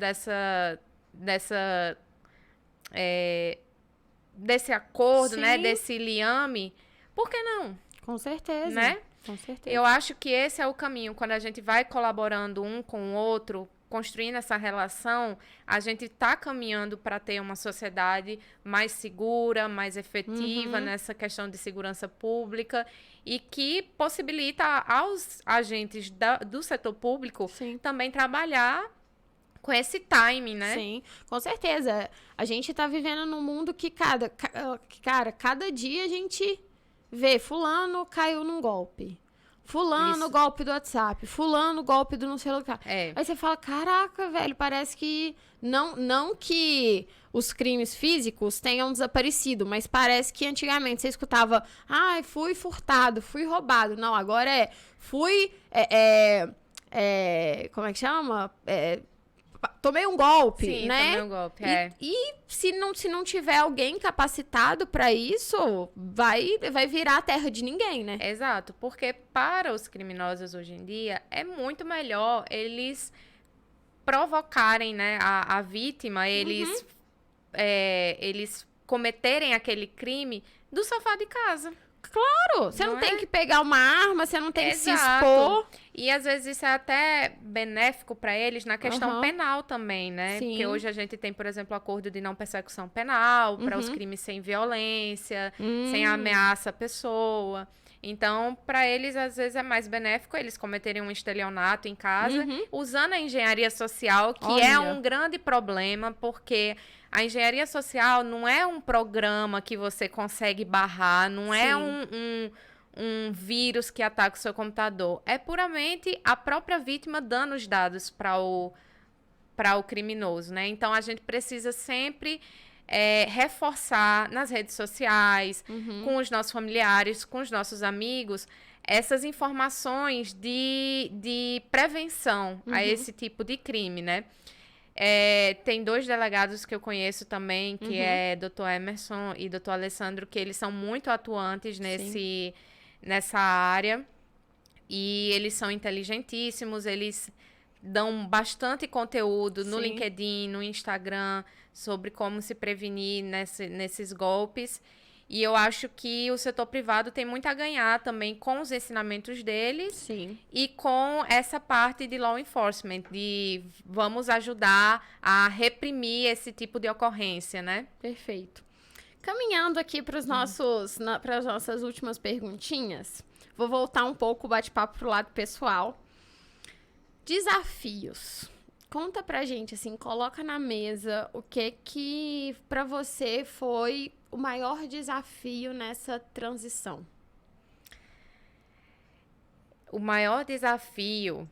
desse acordo, né, desse liame, por que não? Com certeza. Né? Com certeza. Eu acho que esse é o caminho. Quando a gente vai colaborando um com o outro, construindo essa relação, a gente está caminhando para ter uma sociedade mais segura, mais efetiva nessa questão de segurança pública e que possibilita aos agentes do setor público também trabalhar com esse timing, né? Sim, com certeza. A gente tá vivendo num mundo que, cada dia a gente vê fulano caiu num golpe. Fulano, golpe do WhatsApp. Fulano, golpe do não sei o que. Aí você fala, caraca, velho, parece que... Não que os crimes físicos tenham desaparecido, mas parece que antigamente você escutava, fui furtado, fui roubado. Não, agora fui... como é que chama? Tomei um golpe, né? Tomei um golpe, E se não tiver alguém capacitado para isso, vai virar a terra de ninguém, né? Exato, porque para os criminosos hoje em dia, é muito melhor eles provocarem, né, a vítima, eles cometerem aquele crime do sofá de casa. Claro, você não tem que pegar uma arma, você não tem que se Exato. expor. E às vezes isso é até benéfico para eles na questão penal também, né? Sim. Porque hoje a gente tem, por exemplo, o acordo de não persecução penal para os crimes sem violência, sem ameaça à pessoa. Então, para eles, às vezes, é mais benéfico eles cometerem um estelionato em casa, usando a engenharia social, que é um grande problema, porque a engenharia social não é um programa que você consegue barrar, não é um vírus que ataca o seu computador. É puramente a própria vítima dando os dados para o criminoso, né? Então, a gente precisa sempre reforçar nas redes sociais, com os nossos familiares, com os nossos amigos, essas informações de prevenção a esse tipo de crime, né? Tem 2 delegados que eu conheço também, que é Dr. Emerson e Dr. Alessandro, que eles são muito atuantes nessa área. E eles são inteligentíssimos, eles dão bastante conteúdo no LinkedIn, no Instagram, sobre como se prevenir nesses golpes. E eu acho que o setor privado tem muito a ganhar também com os ensinamentos deles e com essa parte de law enforcement, de vamos ajudar a reprimir esse tipo de ocorrência, né? Perfeito. Caminhando aqui para as nossas últimas perguntinhas, vou voltar um pouco o bate-papo pro lado pessoal. Desafios. Conta pra gente, assim, coloca na mesa o que pra você foi o maior desafio nessa transição. O maior desafio,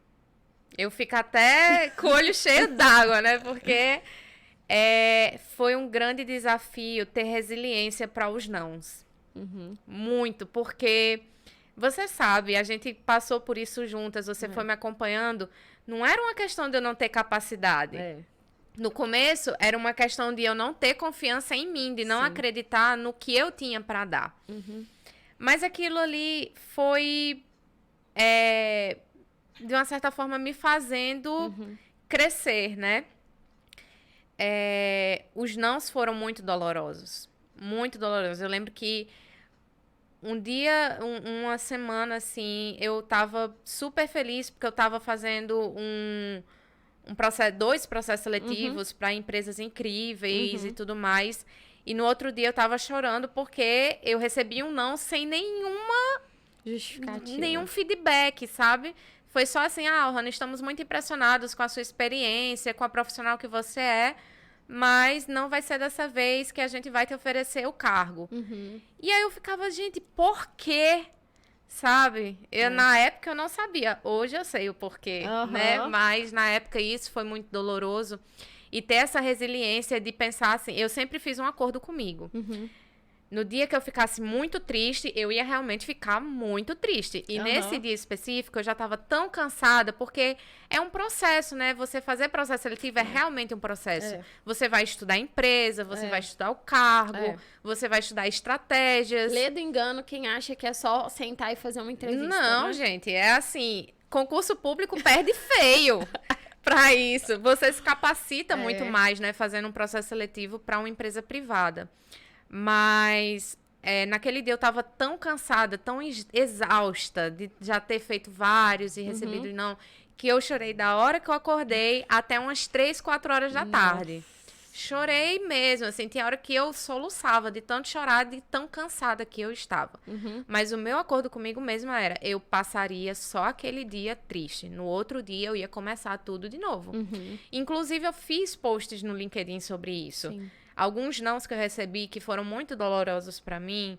eu fico até com o olho cheio d'água, né? Porque foi um grande desafio ter resiliência para os nãos. Muito, porque você sabe, a gente passou por isso juntas, você foi me acompanhando. Não era uma questão de eu não ter capacidade. No começo, era uma questão de eu não ter confiança em mim, de não acreditar no que eu tinha para dar. Mas aquilo ali foi, de uma certa forma, me fazendo crescer, né? Os nãos foram muito dolorosos. Muito dolorosos. Eu lembro que um dia, uma semana, assim, eu tava super feliz porque eu tava fazendo dois processos seletivos para empresas incríveis e tudo mais. E no outro dia eu tava chorando porque eu recebi um não sem nenhuma justificativa, nenhum feedback, sabe? Foi só assim, Ohana, estamos muito impressionados com a sua experiência, com a profissional que você é, mas não vai ser dessa vez que a gente vai te oferecer o cargo. E aí eu ficava, gente, por quê? Sabe? Na época eu não sabia. Hoje eu sei o porquê, né? Mas na época isso foi muito doloroso. E ter essa resiliência de pensar assim, eu sempre fiz um acordo comigo. No dia que eu ficasse muito triste, eu ia realmente ficar muito triste. E nesse dia específico, eu já estava tão cansada, porque é um processo, né? Você fazer processo seletivo é realmente um processo. Você vai estudar a empresa, você vai estudar o cargo, você vai estudar estratégias. Lê do engano quem acha que é só sentar e fazer uma entrevista. Não, né? gente, é assim, concurso público perde feio para isso. Você se capacita muito mais, né? Fazendo um processo seletivo para uma empresa privada. Mas naquele dia eu tava tão cansada, tão exausta de já ter feito vários e recebido não, que eu chorei da hora que eu acordei até umas 3, 4 horas da tarde. Chorei mesmo, assim, tinha hora que eu soluçava de tanto chorar, de tão cansada que eu estava. Mas o meu acordo comigo mesma era, eu passaria só aquele dia triste. No outro dia eu ia começar tudo de novo. Inclusive eu fiz posts no LinkedIn sobre isso. Alguns nãos que eu recebi que foram muito dolorosos pra mim,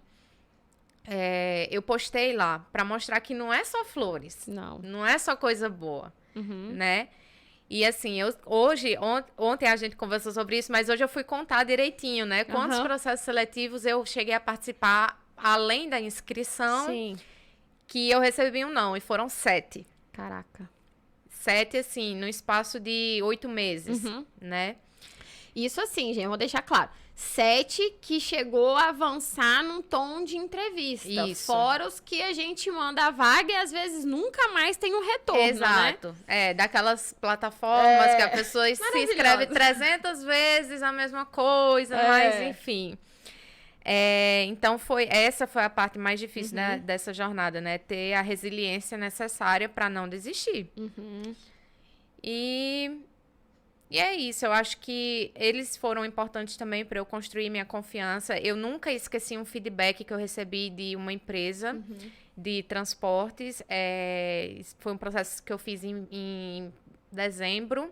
eu postei lá pra mostrar que não é só flores. Não é só coisa boa, né? E assim, ontem a gente conversou sobre isso, mas hoje eu fui contar direitinho, né? Quantos processos seletivos eu cheguei a participar, além da inscrição, que eu recebi um não, e foram 7. Caraca. 7, assim, no espaço de 8 meses, né? Isso assim, gente, eu vou deixar claro. 7 que chegou a avançar num tom de entrevista. Isso. Fora os que a gente manda a vaga e às vezes nunca mais tem um retorno, Exato. né? Daquelas plataformas que a pessoa se inscreve 300 vezes a mesma coisa, mas enfim. Então, essa foi a parte mais difícil dessa jornada, né? Ter a resiliência necessária para não desistir. E é isso. Eu acho que eles foram importantes também para eu construir minha confiança. Eu nunca esqueci um feedback que eu recebi de uma empresa de transportes. Foi um processo que eu fiz em dezembro,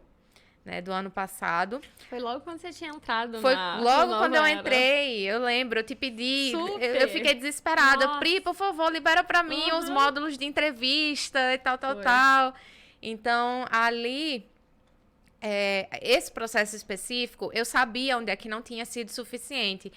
né, do ano passado. Foi logo quando você tinha entrado Foi na logo quando eu era. entrei, eu lembro, eu te pedi, Super. eu fiquei desesperada. Nossa. Pri, por favor, libera pra mim os módulos de entrevista e tal. Então, ali, esse processo específico, eu sabia onde é que não tinha sido suficiente.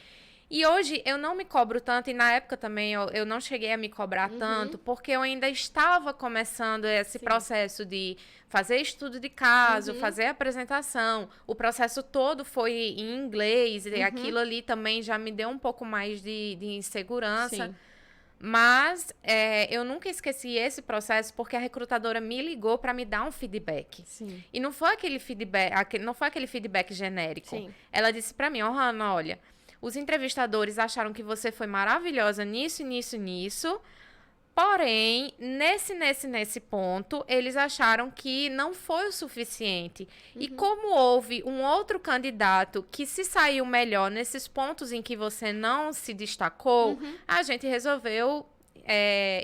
E hoje eu não me cobro tanto, e na época também eu não cheguei a me cobrar tanto, porque eu ainda estava começando esse processo de fazer estudo de caso, fazer apresentação. O processo todo foi em inglês, e aquilo ali também já me deu um pouco mais de insegurança. Sim. Mas eu nunca esqueci esse processo porque a recrutadora me ligou para me dar um feedback. Sim. E não foi aquele feedback genérico. Sim. Ela disse para mim, Hannah, olha, os entrevistadores acharam que você foi maravilhosa nisso, porém, nesse ponto, eles acharam que não foi o suficiente. E como houve um outro candidato que se saiu melhor nesses pontos em que você não se destacou, a gente resolveu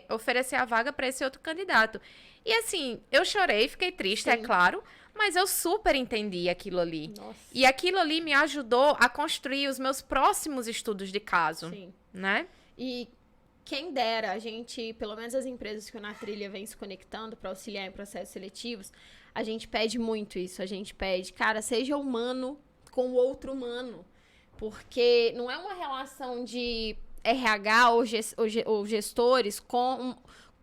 oferecer a vaga para esse outro candidato. E assim, eu chorei, fiquei triste, é claro, mas eu super entendi aquilo ali. Nossa. E aquilo ali me ajudou a construir os meus próximos estudos de caso, né? E quem dera, a gente, pelo menos as empresas que o Na Trilha vem se conectando para auxiliar em processos seletivos, a gente pede muito isso. A gente pede, cara, seja humano com o outro humano. Porque não é uma relação de RH ou gestores com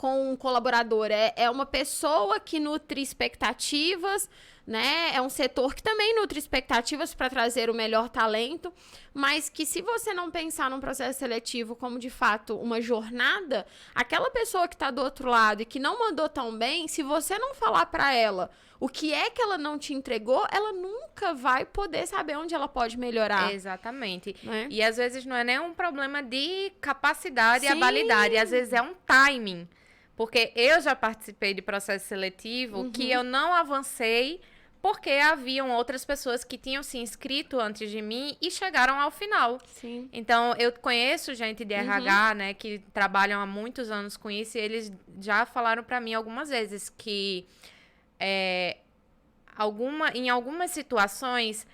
um colaborador. É uma pessoa que nutre expectativas, né? É um setor que também nutre expectativas para trazer o melhor talento, mas que se você não pensar num processo seletivo como, de fato, uma jornada, aquela pessoa que está do outro lado e que não mandou tão bem, se você não falar para ela o que é que ela não te entregou, ela nunca vai poder saber onde ela pode melhorar. Exatamente. Né? E às vezes não é nem um problema de capacidade e habilidade, às vezes é um timing. Porque eu já participei de processo seletivo que eu não avancei porque haviam outras pessoas que tinham se inscrito antes de mim e chegaram ao final. Sim. Então, eu conheço gente de RH, né, que trabalham há muitos anos com isso, e eles já falaram para mim algumas vezes que em algumas situações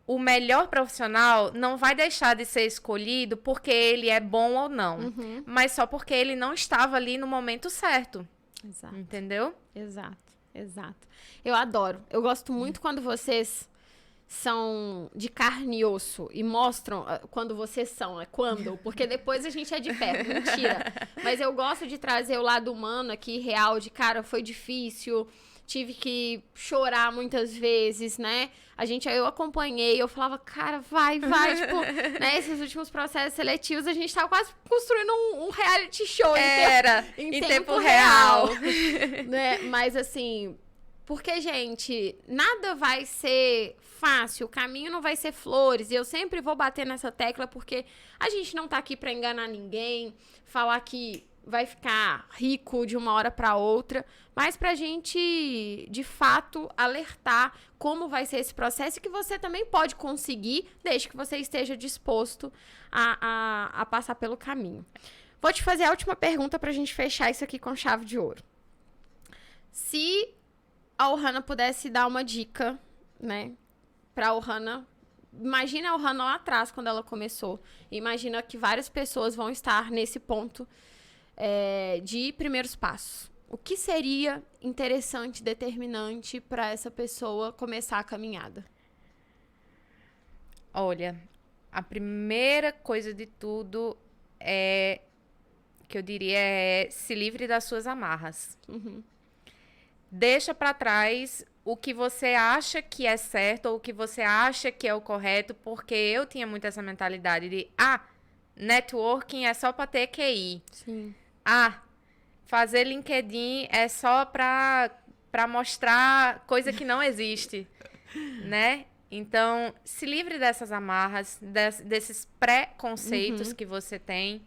o melhor profissional não vai deixar de ser escolhido porque ele é bom ou não, mas só porque ele não estava ali no momento certo. Exato. Entendeu? Exato. Eu adoro. Eu gosto muito quando vocês são de carne e osso e mostram quando vocês são, porque depois a gente é de ferro, mentira. Mas eu gosto de trazer o lado humano aqui, real, de cara, foi difícil, tive que chorar muitas vezes, né? Eu acompanhei, eu falava, cara, vai, tipo, né? Esses últimos processos seletivos, a gente tava quase construindo um reality show em tempo real. Né? Mas assim, porque, gente, nada vai ser fácil, o caminho não vai ser flores, e eu sempre vou bater nessa tecla porque a gente não tá aqui pra enganar ninguém, falar que vai ficar rico de uma hora para outra, mas pra gente, de fato, alertar como vai ser esse processo e que você também pode conseguir, desde que você esteja disposto a passar pelo caminho. Vou te fazer a última pergunta pra gente fechar isso aqui com chave de ouro. Se a Ohana pudesse dar uma dica, né, pra Ohana, imagina a Ohana lá atrás, quando ela começou, imagina que várias pessoas vão estar nesse ponto de primeiros passos. O que seria interessante, determinante para essa pessoa começar a caminhada? Olha, a primeira coisa de tudo que eu diria se livre das suas amarras. Deixa para trás o que você acha que é certo ou o que você acha que é o correto, porque eu tinha muito essa mentalidade de networking é só para ter QI. Sim. Fazer LinkedIn é só para mostrar coisa que não existe, né? Então, se livre dessas amarras, desses preconceitos que você tem.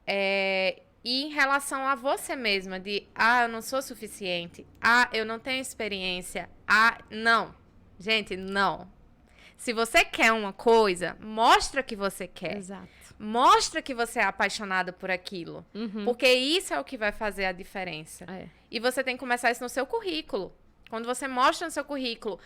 E em relação a você mesma, de, eu não sou suficiente, eu não tenho experiência, não. Gente, não. Se você quer uma coisa, mostra que você quer. Exato. Mostra que você é apaixonada por aquilo. Porque isso é o que vai fazer a diferença. E você tem que começar isso no seu currículo. Quando você mostra no seu currículo,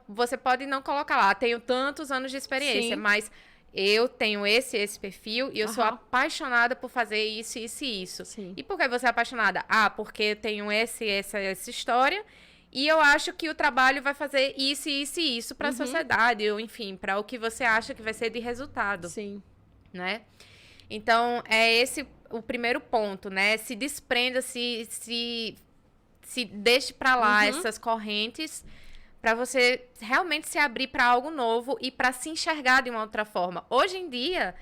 você pode não colocar lá, tenho tantos anos de experiência, mas eu tenho esse perfil e eu sou apaixonada por fazer isso, isso e isso. Sim. E por que você é apaixonada? Porque eu tenho essa história e eu acho que o trabalho vai fazer isso, isso e isso para a sociedade, ou enfim, para o que você acha que vai ser de resultado. Sim. Né? Então, é esse o primeiro ponto, né? Se desprenda, se deixe para lá essas correntes para você realmente se abrir para algo novo e para se enxergar de uma outra forma. Hoje em dia,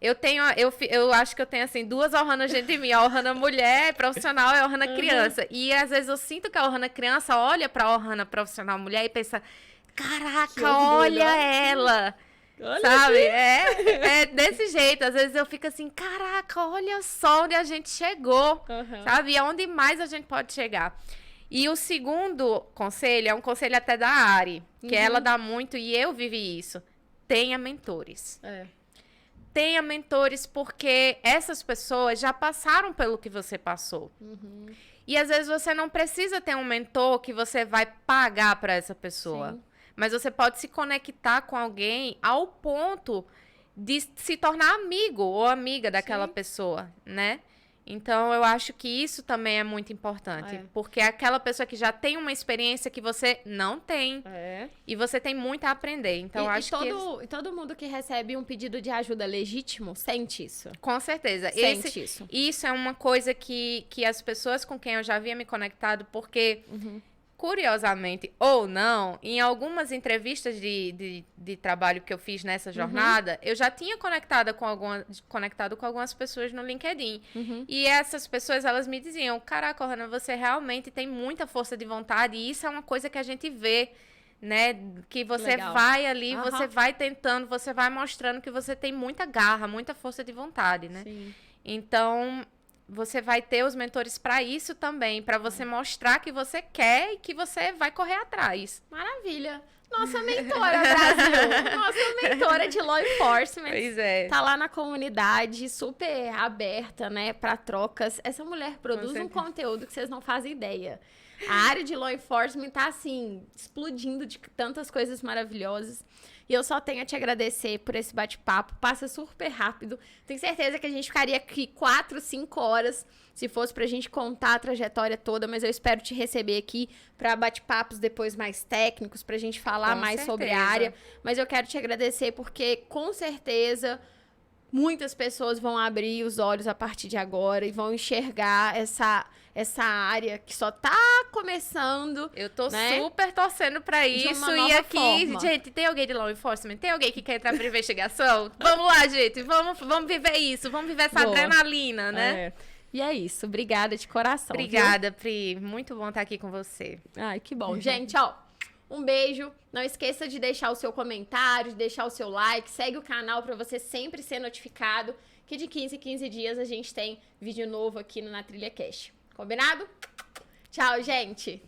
eu acho que eu tenho, assim, duas Ohana dentro de mim. A Ohana mulher profissional e a Ohana criança. E, às vezes, eu sinto que a Ohana criança olha para a Ohana profissional mulher e pensa, caraca, olha ela! Olha, sabe? É desse jeito. Às vezes eu fico assim, caraca, olha só onde a gente chegou. Sabe? E aonde mais a gente pode chegar. E o segundo conselho é um conselho até da Ari, que ela dá muito, e eu vivi isso. Tenha mentores. Tenha mentores, porque essas pessoas já passaram pelo que você passou. E às vezes você não precisa ter um mentor que você vai pagar para essa pessoa. Sim. Mas você pode se conectar com alguém ao ponto de se tornar amigo ou amiga daquela pessoa, né? Então, eu acho que isso também é muito importante. Porque é aquela pessoa que já tem uma experiência que você não tem. E você tem muito a aprender. Então, e todo mundo que recebe um pedido de ajuda legítimo sente isso. Com certeza. Sente isso. Isso é uma coisa que as pessoas com quem eu já havia me conectado, porque... Curiosamente ou não, em algumas entrevistas de trabalho que eu fiz nessa jornada, eu já tinha conectado com algumas pessoas no LinkedIn. E essas pessoas, elas me diziam, caraca, Ohana, você realmente tem muita força de vontade, e isso é uma coisa que a gente vê, né? Que você vai ali, você vai tentando, você vai mostrando que você tem muita garra, muita força de vontade, né? Sim. Então... Você vai ter os mentores para isso também, para você mostrar que você quer e que você vai correr atrás. Maravilha! Nossa mentora, Brasil! Nossa mentora de law enforcement. Pois é. Tá lá na comunidade, super aberta, né, para trocas. Essa mulher produz um conteúdo que vocês não fazem ideia. A área de law enforcement tá, assim, explodindo de tantas coisas maravilhosas. E eu só tenho a te agradecer por esse bate-papo. Passa super rápido. Tenho certeza que a gente ficaria aqui 4, 5 horas se fosse pra gente contar a trajetória toda. Mas eu espero te receber aqui pra bate-papos depois mais técnicos, pra gente falar mais sobre a área. Mas eu quero te agradecer porque, com certeza... Muitas pessoas vão abrir os olhos a partir de agora e vão enxergar essa área que só tá começando. Eu tô super torcendo pra isso. E aqui, gente, tem alguém de law enforcement? Tem alguém que quer entrar pra investigação? Vamos lá, gente. Vamos viver isso. Vamos viver essa adrenalina, né? E é isso. Obrigada de coração. Obrigada, Pri. Muito bom estar aqui com você. Ai, que bom. Gente, ó. Um beijo, não esqueça de deixar o seu comentário, de deixar o seu like, segue o canal para você sempre ser notificado que de 15 em 15 dias a gente tem vídeo novo aqui no Na Trilha Cash. Combinado? Tchau, gente!